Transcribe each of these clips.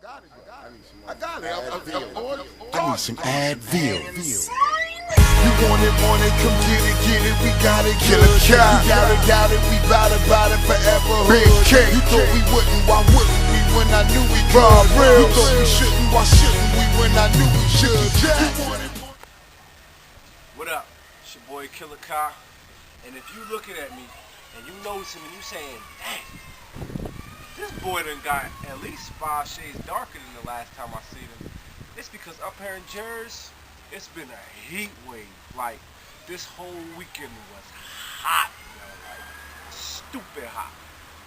I got it. I need some Advil. You want it, come get it, we got it, Killah. You got it, we bout it forever. Big King. You thought we wouldn't, why wouldn't we when I knew we could? You thought we shouldn't, why shouldn't we when I knew we should? What up? It's your boy Killah. And if you looking at me and you noticing and you saying, dang, this boy done got at least 5 shades darker than the last time I seen him, it's because up here in Jersey, it's been a heat wave. Like, this whole weekend was hot, like stupid hot.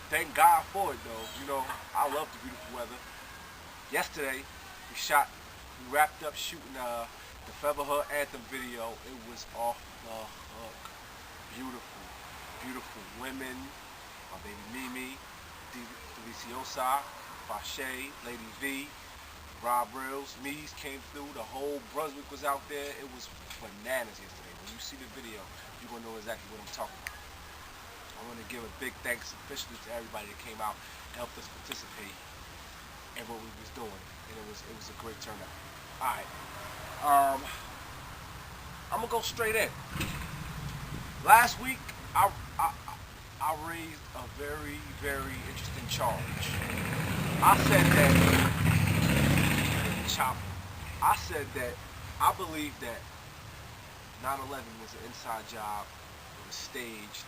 Thank God for it though. You know, I love the beautiful weather. Yesterday, we wrapped up shooting the Featherhood Anthem video. It was off the hook. Beautiful, beautiful women. My baby Mimi, Deliciosa, Fashay, Lady V, Rob Reels, Mees came through. The whole Brunswick was out there. It was bananas yesterday. When you see the video, you're gonna know exactly what I'm talking about. I want to give a big thanks officially to everybody that came out and helped us participate in what we was doing, and it was a great turnout. All right, I'm gonna go straight in. Last week, I raised a very, very interesting charge. I said that I believe that 9/11 was an inside job. It was staged,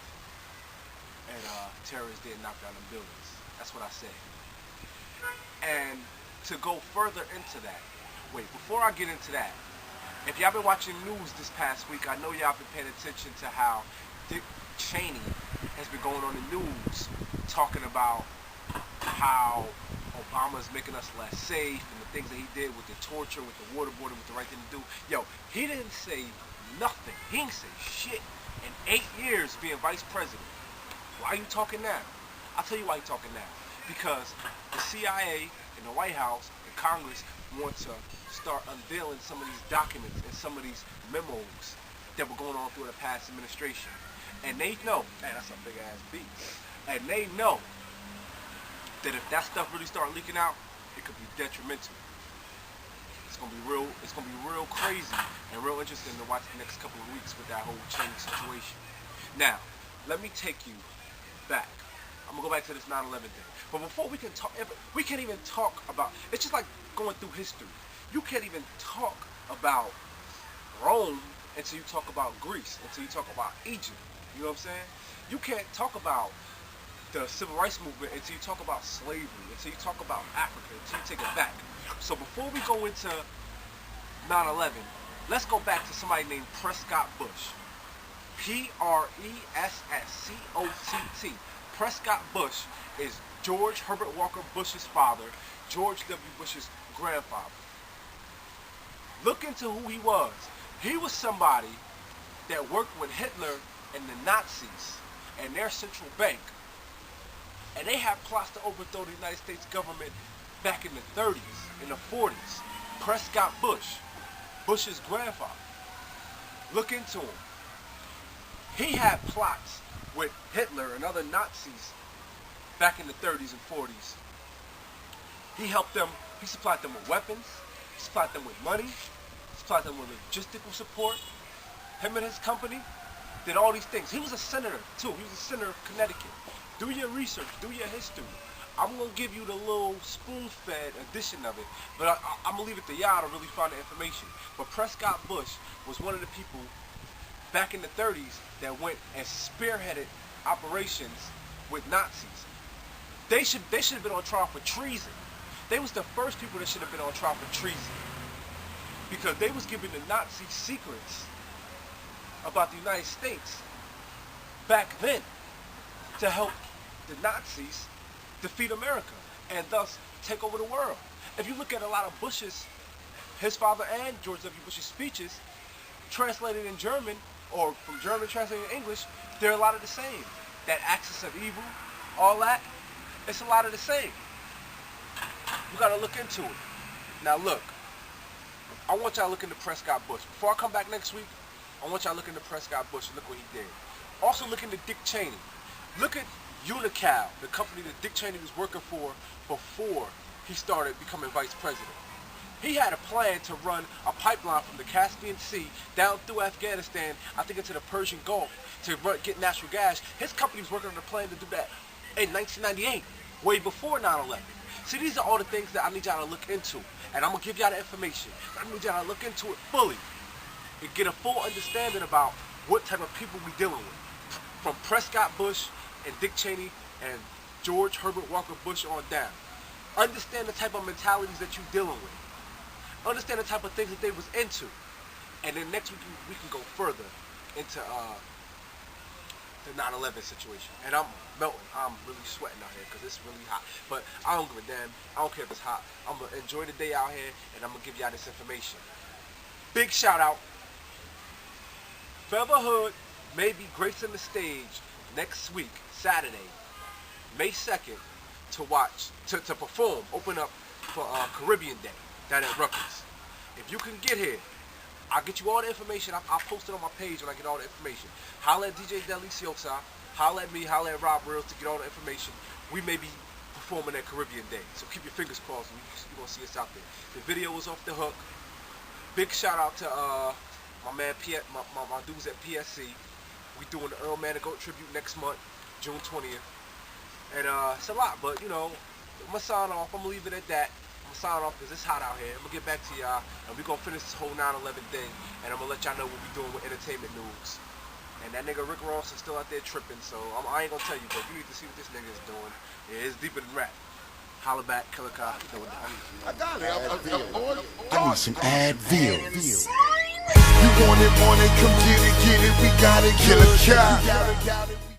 and terrorists did knock down the buildings. That's what I said. And to go further into that, wait, before I get into that, if y'all been watching news this past week, I know y'all been paying attention to how Dick Cheney has been going on the news talking about how Obama's making us less safe and the things that he did with the torture, with the waterboarding, with the right thing to do. Yo, he didn't say nothing. He didn't say shit in 8 years being vice president. Why are you talking now? I'll tell you why you're talking now. Because the CIA and the White House and Congress want to start unveiling some of these documents and some of these memos that were going on through the past administration. And they know, man, that's a big ass beat. And they know that if that stuff really start leaking out, it could be detrimental. It's gonna be real crazy and real interesting to watch the next couple of weeks with that whole Cheney situation. Now, let me take you back. I'm gonna go back to this 9/11 thing. But before we can talk, we can't even talk about, it's just like going through history. You can't even talk about Rome until you talk about Greece, until you talk about Egypt. You know what I'm saying? You can't talk about the civil rights movement until you talk about slavery, until you talk about Africa, until you take it back. So before we go into 9/11, let's go back to somebody named Prescott Bush. Presscott. Prescott Bush is George Herbert Walker Bush's father, George W. Bush's grandfather. Look into who he was. He was somebody that worked with Hitler and the Nazis and their central bank. And they had plots to overthrow the United States government back in the 30s, in the 40s. Prescott Bush, Bush's grandfather. Look into him. He had plots with Hitler and other Nazis back in the 30s and 40s. He helped them, he supplied them with weapons, he supplied them with money, he supplied them with logistical support. Him and his company did all these things. He was a senator too. He was a senator of Connecticut. Do your research, do your history. I'm going to give you the little spoon-fed edition of it, but I'm going to leave it to y'all to really find the information. But Prescott Bush was one of the people back in the 30s that went and spearheaded operations with Nazis. They should have been on trial for treason. They was the first people that should have been on trial for treason, because they was giving the Nazi secrets about the United States back then to help the Nazis defeat America and thus take over the world. If you look at a lot of Bush's, his father and George W. Bush's speeches, translated in German or from German translated in English, they're a lot of the same. That axis of evil, all that, it's a lot of the same. You gotta look into it. Now look, I want y'all to look into Prescott Bush. Before I come back next week, I want y'all to look into Prescott Bush and look what he did. Also look into Dick Cheney. Look at Unical, the company that Dick Cheney was working for before he started becoming vice president. He had a plan to run a pipeline from the Caspian Sea down through Afghanistan, I think into the Persian Gulf, to get natural gas. His company was working on a plan to do that in 1998, way before 9/11. See, these are all the things that I need y'all to look into, and I'm going to give y'all the information. I need y'all to look into it fully and get a full understanding about what type of people we dealing with. From Prescott Bush and Dick Cheney and George Herbert Walker Bush on down. Understand the type of mentalities that you're dealing with. Understand the type of things that they was into. And then next we can go further into the 9/11 situation. And I'm melting. I'm really sweating out here because it's really hot. But I don't give a damn. I don't care if it's hot. I'm going to enjoy the day out here, and I'm going to give y'all this information. Big shout out. Featherhood may be gracing the stage next week, Saturday, May 2nd, to perform, open up for Caribbean Day down at Rutgers. If you can get here, I'll get you all the information. I'll post it on my page when I get all the information. Holla at DJ Deliciosa, holla at me, holla at Rob Reels to get all the information. We may be performing at Caribbean Day, so keep your fingers crossed. You're going to see us out there. The video was off the hook. Big shout out to my man, my dudes at PSC. We doing the Earl Manigault tribute next month, June 20th. And it's a lot, but you know, I'm going to sign off. I'm going to leave it at that. I'm going to sign off because it's hot out here. I'm going to get back to y'all, and we're going to finish this whole 9/11 thing, and I'm going to let y'all know what we're doing with entertainment news. And that nigga Rick Ross is still out there tripping, so I ain't going to tell you, but you need to see what this nigga is doing. Yeah, it's deeper than rap. Holla back, Killah. I got it. I need some Advil. You want it, come get it, we got it. Killah.